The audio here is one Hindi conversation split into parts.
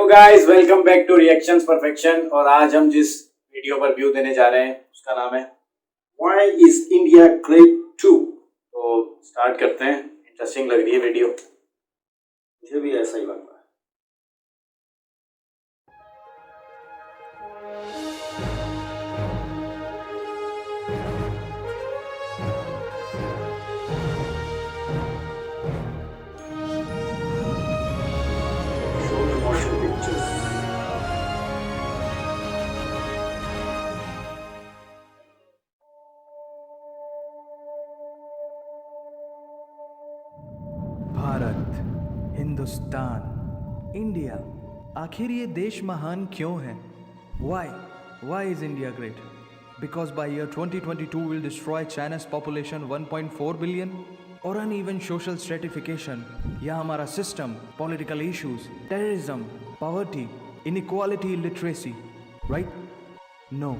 Hello guys, welcome back two reactions perfection. और आज हम जिस वीडियो पर व्यू देने जा रहे हैं उसका नाम है Why is India Great Too। तो स्टार्ट करते हैं। इंटरेस्टिंग लग रही है वीडियो, मुझे भी ऐसा ही लग रहा है। Motion pictures। Bharat, Hindustan, India, आखिर ये देश महान क्यों है? Why is India great? Because by year 2022 will destroy China's population 1.4 billion? और uneven social stratification या हमारा system, political issues, terrorism, poverty, inequality, literacy, right? No,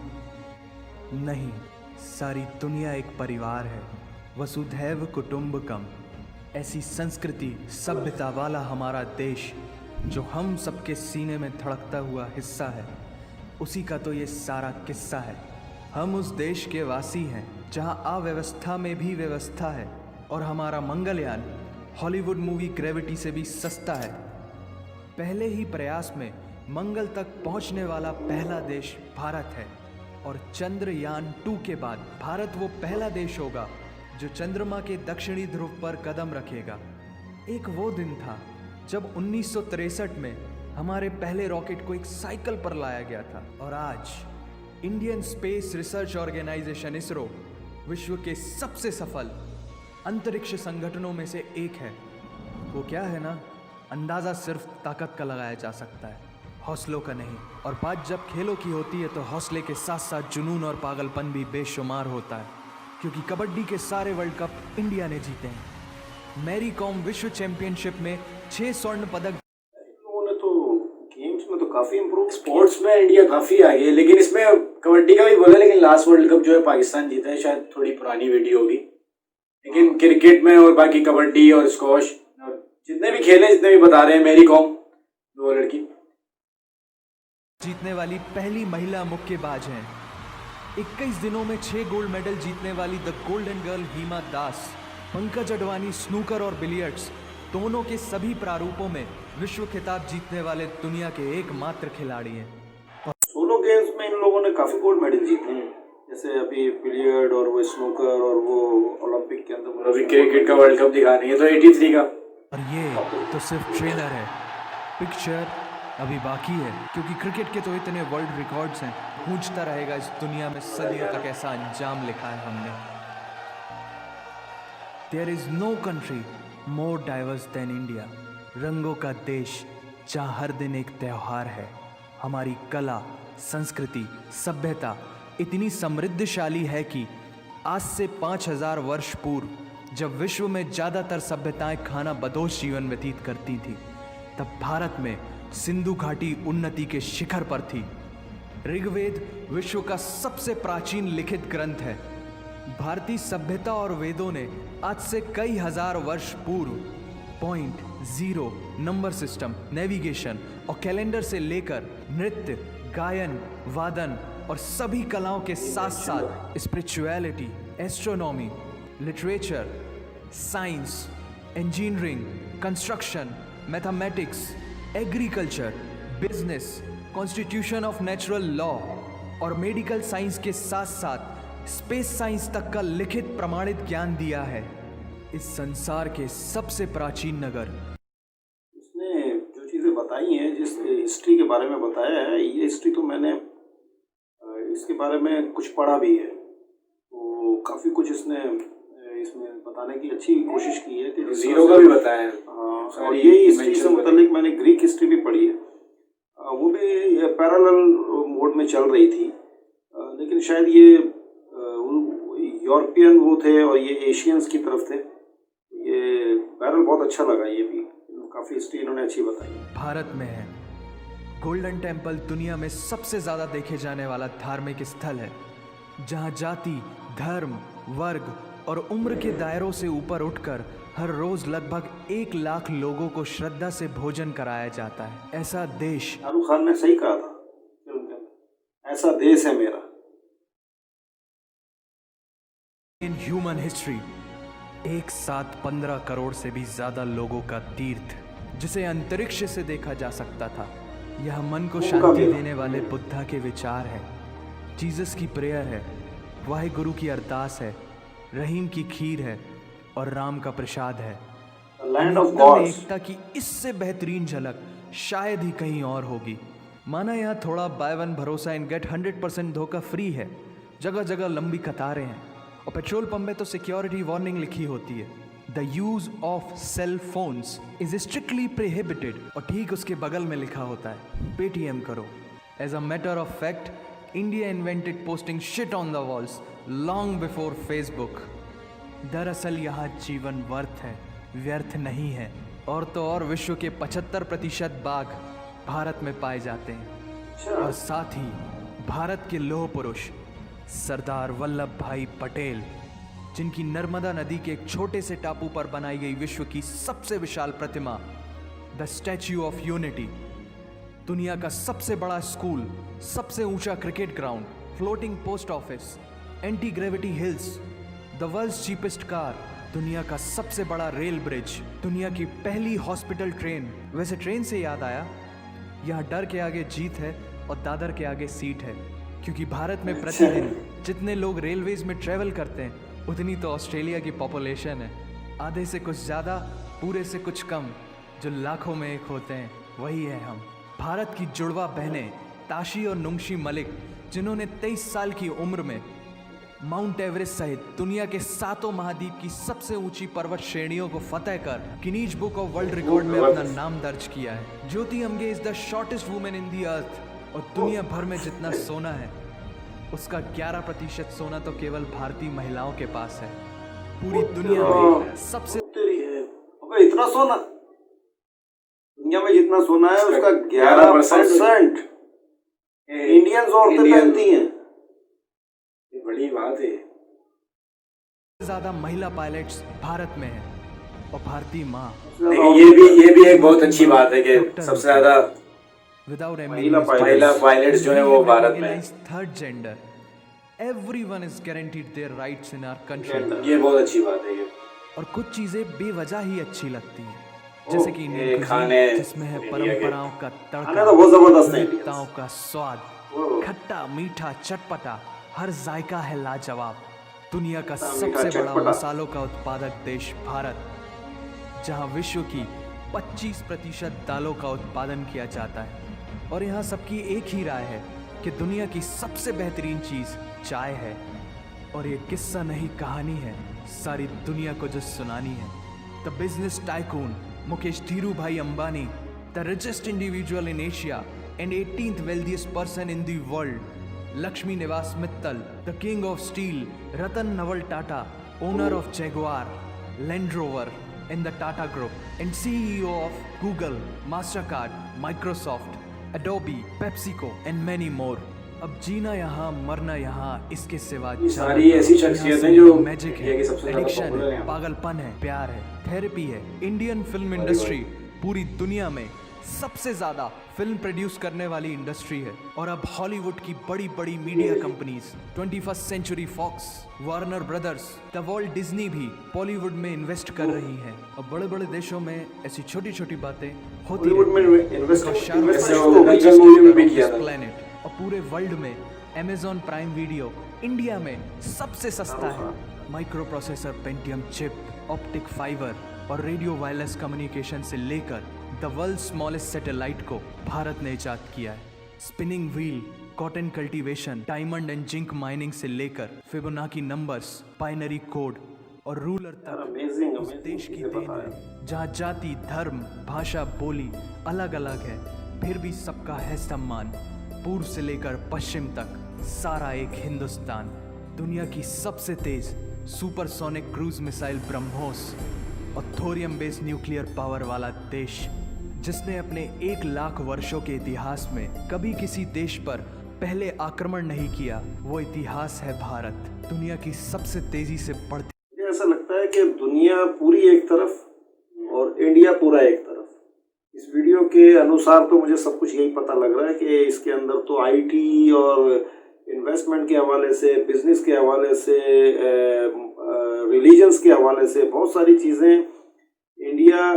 नहीं, सारी दुनिया एक परिवार है, वसुधैव कुटुंबकम। ऐसी संस्कृति, सभ्यता वाला हमारा देश जो हम सबके सीने में धड़कता हुआ हिस्सा है, उसी का तो ये सारा किस्सा है। हम उस देश के वासी हैं जहां अव्यवस्था में भी व्यवस्था है, और हमारा मंगलयान हॉलीवुड मूवी ग्रेविटी से भी सस्ता है। पहले ही प्रयास में मंगल तक पहुंचने वाला पहला देश भारत है, और चंद्रयान 2 के बाद भारत वो पहला देश होगा जो चंद्रमा के दक्षिणी ध्रुव पर कदम रखेगा। एक वो दिन था जब 1963 में हमारे पहले रॉकेट को एक साइकिल पर लाया गया था, और आज Indian space research organisation ISRO विश्व के सबसे सफल अंतरिक्ष संगठनों में से एक है। वो क्या है ना, अंदाज़ा सिर्फ ताकत का लगाया जा सकता है, हौसलों का नहीं। और बात जब खेलों की होती है तो हौसले के साथ साथ जुनून और पागलपन भी बेशुमार होता है, क्योंकि कबड्डी के सारे वर्ल्ड कप इंडिया ने जीते हैं। मैरी कॉम विश्व चैंपियनशिप में 6 स्वर्ण पदक। लोगों ने तो गेम्स में तो काफी इम्प्रूव, स्पोर्ट्स में इंडिया काफी आगे है। लेकिन इसमें कबड्डी का भी बोला, लेकिन लास्ट वर्ल्ड कप जो है पाकिस्तान जीता है, शायद थोड़ी पुरानी वीडियो होगी। लेकिन क्रिकेट में और बाकी कबड्डी और स्क्वॉश और जितने भी खेल हैं, जितने भी बता रहे हैं, मैरी कॉम वो लड़की जीतने वाली पहली महिला मुक्केबाज हैं। 21 दिनों में 6 गोल्ड मेडल जीतने वाली the golden girl Hima Das. Pankaj Advani snooker और बिलियर्ड्स दोनों के सभी प्रारूपों में विश्व खिताब जीतने वाले दुनिया के एकमात्र खिलाड़ी हैं। सोलो गेम्स में इन लोगों ने काफी गोल्ड मेडल जीते हैं, जैसे अभी बिलियर्ड और वो स्नूकर और वो ओलंपिक के अंदर। अभी क्रिकेट का वर्ल्ड कप दिखा रही है तो 83 का। और ये तो सिर्फ ट्रेलर है, पिक्चर अभी बाकी है, क्योंकि क्रिकेट के तो इतने वर्ल्ड रिकॉर्ड्स हैं। पूछता रहेगा इस दुनिया में सदियों तक ऐसा अंजाम लिखा है हमने। There is no country more diverse than India. रंगों का देश जहाँ हर दिन एक त्योहार है। हमारी कला, संस्कृति, सभ्यता इतनी समृद्धशाली है कि आज से 5000 वर्ष पूर्व जब विश्व में ज़्यादातर सभ्यताएं खाना बदोश जीवन व्यतीत करती थी, तब भारत में सिंधु घाटी उन्नति के शिखर पर थी। ऋग्वेद विश्व का सबसे प्राचीन लिखित ग्रंथ है। भारतीय सभ्यता और वेदों ने आज से कई हजार वर्ष पूर्व point, zero, number system, navigation और कैलेंडर से लेकर नृत्य, गायन, वादन और सभी कलाओं के साथ साथ spirituality, astronomy, literature, science, engineering, construction, mathematics, agriculture, business, constitution of natural law और मेडिकल साइंस के साथ साथ स्पेस साइंस तक का लिखित प्रमाणित ज्ञान दिया है। इस संसार के सबसे प्राचीन नगर। इसने जो चीज़ें बताई हैं, जिस हिस्ट्री के बारे में बताया है, ये हिस्ट्री तो मैंने इसके बारे में कुछ पढ़ा भी है, तो काफ़ी कुछ इसने इसमें बताने की अच्छी कोशिश की है कि जीरो का भी बताया है। हाँ, और ये हिस्ट्री से मुतालिक मैंने ग्रीक हिस्ट्री भी पढ़ी है, वो भी पैरेलल मोड में चल रही थी। लेकिन शायद ये यूरोपियन वो थे और ये एशियंस की तरफ थे। ये पैरेलल बहुत अच्छा लगा, ये भी काफ़ी हिस्ट्री इन्होंने अच्छी बताई। भारत में है गोल्डन टेम्पल, दुनिया में सबसे ज़्यादा देखे जाने वाला धार्मिक स्थल है, जहाँ जाति, धर्म, वर्ग और उम्र के दायरों से ऊपर उठकर हर रोज लगभग 1 लाख लोगों को श्रद्धा से भोजन कराया जाता है। ऐसा देश, शाहरुख खान ने सही कहा था फिल्म के अंदर, ऐसा देश है मेरा। इन ह्यूमन हिस्ट्री एक साथ 15 करोड़ से भी ज्यादा लोगों का तीर्थ, जिसे अंतरिक्ष से देखा जा सकता था। यह मन को शांति देने वाले बुद्धा के विचार है, जीसस की प्रेयर है, वाहेगुरु की अरदास है, रहीम की खीर है और राम का प्रसाद है। लैंड ऑफ अनेकता में गॉड्स। एकता की इससे बेहतरीन झलक शायद ही कहीं और होगी। माना यहाँ थोड़ा बाय वन भरोसा इन गेट 100% धोखा फ्री है, जगह जगह लंबी कतारें हैं और पेट्रोल पंप में तो सिक्योरिटी वार्निंग लिखी होती है, the use of cell phones is strictly prohibited, और ठीक उसके बगल में लिखा होता है पेटीएम करो। As a matter of fact, India invented posting shit on the walls long before Facebook. दरअसल यहाँ जीवन वर्थ है, व्यर्थ नहीं है। और तो और विश्व के 75% बाघ भारत में पाए जाते हैं, और साथ ही भारत के लौह पुरुष सरदार वल्लभ भाई पटेल, जिनकी नर्मदा नदी के एक छोटे से टापू पर बनाई गई विश्व की सबसे विशाल प्रतिमा द स्टैच्यू ऑफ यूनिटी, दुनिया का सबसे बड़ा स्कूल, सबसे ऊंचा cricket ground, floating post office, anti gravity hills, the world's cheapest car, दुनिया का सबसे बड़ा रेल ब्रिज, दुनिया की पहली हॉस्पिटल ट्रेन। वैसे ट्रेन से याद आया, यहाँ डर के आगे जीत है और दादर के आगे सीट है, क्योंकि भारत में प्रतिदिन जितने लोग रेलवेज में ट्रेवल करते हैं उतनी तो ऑस्ट्रेलिया की पॉपुलेशन है। आधे से कुछ ज़्यादा, पूरे से कुछ कम, जो लाखों में एक होते हैं, वही है हम। भारत की जुड़वा बहनें ताशी और नुंगशी मलिक, जिन्होंने 23 साल की उम्र में माउंट एवरेस्ट सहित दुनिया के 7 महाद्वीप की सबसे ऊंची पर्वत श्रेणियों को फतेह कर Guinness book of world record में अपना नाम दर्ज किया है। Jyoti Amge is the shortest women in the earth, और दुनिया भर में जितना सोना है उसका 11% सोना तो केवल भारतीय महिलाओं के पास है। पूरी दुनिया में सबसे अबे इतना सोना, दुनिया में जितना सोना है उसका 11% इंडियंस औरतें पहनती हैं। ये बड़ी बात है। ज्यादा महिला पायलट्स भारत में है, और भारतीय माँ। ये भी एक बहुत अच्छी बात है कि सबसे ज्यादा विदाउट महिला पायलट्स जो है वो भारत में है। Third gender, everyone is guaranteed their rights in our country. ये बहुत अच्छी बात है ये। और कुछ चीजें बेवजह ही अच्छी लगती हैं, जैसे कि इंडियन खाने, कुजीन, जिसमें है परंपराओं का तड़का, तो बहुत जबरदस्त है। विविधताओं का स्वाद, खट्टा मीठा चटपटा, हर जायका है लाजवाब। दुनिया का सबसे बड़ा मसालों का उत्पादक देश भारत, जहां विश्व की 25% दालों का उत्पादन किया जाता है। और यहाँ सबकी एक ही राय है कि दुनिया की सबसे बेहतरीन चीज चाय है। और ये किस्सा नहीं कहानी है, सारी दुनिया को जो सुनानी है। The business tycoon Mukesh Dhirubhai Ambani, the richest individual in Asia and 18th wealthiest person in the world, Lakshmi Nivas Mittal, the king of steel, Ratan Naval Tata, owner of Jaguar, Land Rover in the Tata Group, and CEO of Google, Mastercard, Microsoft, Adobe, PepsiCo, and many more. अब जीना यहाँ, मरना यहाँ, इसके सिवा सारी ऐसी शख्सियतें जो मैजिक इंडिया है, की सबसे ज्यादा एडिक्शन पॉपुलर है, हैं। पागलपन है, प्यार है, थेरेपी है। इंडियन फिल्म इंडस्ट्री पूरी दुनिया में सबसे ज्यादा फिल्म प्रोड्यूस करने वाली इंडस्ट्री है। और अब हॉलीवुड की बड़ी बड़ी media companies, 21st century Fox, Warner Brothers, the Walt Disney भी बॉलीवुड में इन्वेस्ट कर रही हैं। और बड़े बड़े देशों में ऐसी छोटी छोटी बातें होती प्लेनेट। और पूरे वर्ल्ड में Amazon प्राइम वीडियो इंडिया में सबसे सस्ता है। Micro processor, Pentium chip, optic fibre और रेडियो वायरलेस कम्युनिकेशन से लेकर द वर्ल्ड स्मॉलेस्ट सैटेलाइट को भारत ने इजाद किया है। Spinning wheel, cotton cultivation, diamond and zinc mining से लेकर फिबोनाकी नंबर्स, बाइनरी कोड और रूलर तक उस देश की देन है जहाँ जाति, धर्म, भाषा, बोली अलग अलग है, फिर भी सबका है सम्मान। पूर्व से लेकर पश्चिम तक सारा एक हिंदुस्तान। दुनिया की सबसे तेज सुपरसोनिक क्रूज मिसाइल ब्रह्मोस और थोरियम बेस्ड न्यूक्लियर पावर वाला देश, जिसने अपने 1 लाख वर्षों के इतिहास में कभी किसी देश पर पहले आक्रमण नहीं किया, वो इतिहास है भारत। दुनिया की सबसे तेजी से बढ़ती कि दुनिया पूरी एक तरफ और इंडिया पूरा एक तरफ। इस वीडियो के अनुसार तो मुझे सब कुछ यही पता लग रहा है कि इसके अंदर तो आईटी और इन्वेस्टमेंट के हवाले से, बिजनेस के हवाले से, रिलीजन्स के हवाले से बहुत सारी चीज़ें, इंडिया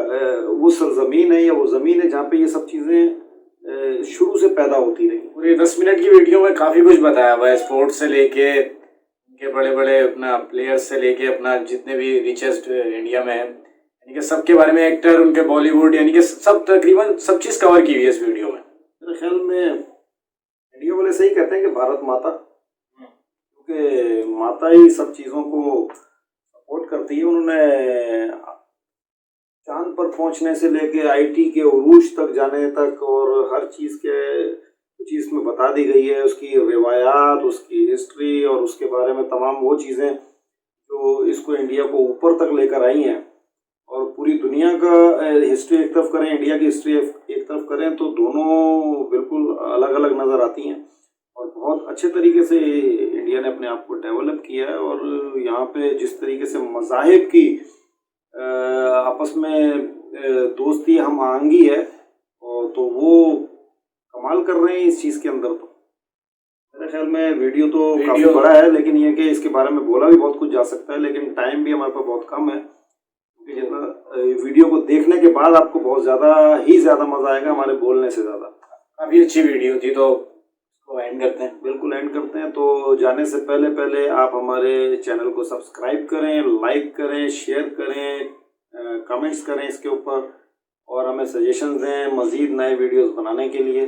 वो सरजमीन है या वो ज़मीन है जहाँ पे ये सब चीज़ें शुरू से पैदा होती रही। पूरे 10 मिनट की वीडियो में काफ़ी कुछ बताया हुआ है, स्पोर्ट्स से लेके उनके बड़े बड़े अपना प्लेयर्स से लेके अपना जितने भी रिचेस्ट इंडिया में है, यानी कि सबके बारे में, एक्टर, उनके बॉलीवुड, यानी कि सब तकरीबन सब चीज़ कवर की हुई है इस वीडियो में। मेरे ख्याल में इंडिया वाले सही कहते हैं कि भारत माता, क्योंकि माता ही सब चीज़ों को सपोर्ट करती है। उन्होंने चांद पर पहुंचने से लेके आईटी के उरूज तक जाने तक और हर चीज़ चीज़ में बता दी गई है, उसकी रिवायात, उसकी हिस्ट्री और उसके बारे में तमाम वो चीज़ें जो इसको इंडिया को ऊपर तक लेकर आई हैं। और पूरी दुनिया का हिस्ट्री एक तरफ करें, इंडिया की हिस्ट्री एक तरफ करें, तो दोनों बिल्कुल अलग अलग नज़र आती हैं। और बहुत अच्छे तरीके से इंडिया ने अपने आप को डेवलप किया है। और यहाँ पे जिस तरीके से मज़ाहिब की आपस में दोस्ती हम आहंगी है, और तो वो कमाल कर रहे हैं इस चीज़ के अंदर। तो मेरे ख्याल में वीडियो तो काफ़ी बड़ा है, लेकिन ये कि इसके बारे में बोला भी बहुत कुछ जा सकता है, लेकिन टाइम भी हमारे पास बहुत कम है। क्योंकि जितना वीडियो को देखने के बाद आपको बहुत ज़्यादा मज़ा आएगा हमारे बोलने से ज़्यादा। काफ़ी अच्छी वीडियो थी, तो इसको एंड करते हैं। बिल्कुल एंड करते हैं। तो जाने से पहले आप हमारे चैनल को सब्सक्राइब करें, लाइक करें, शेयर करें, कमेंट्स करें इसके ऊपर, और हमें सजेशन दें मज़ीद नए वीडियोस बनाने के लिए।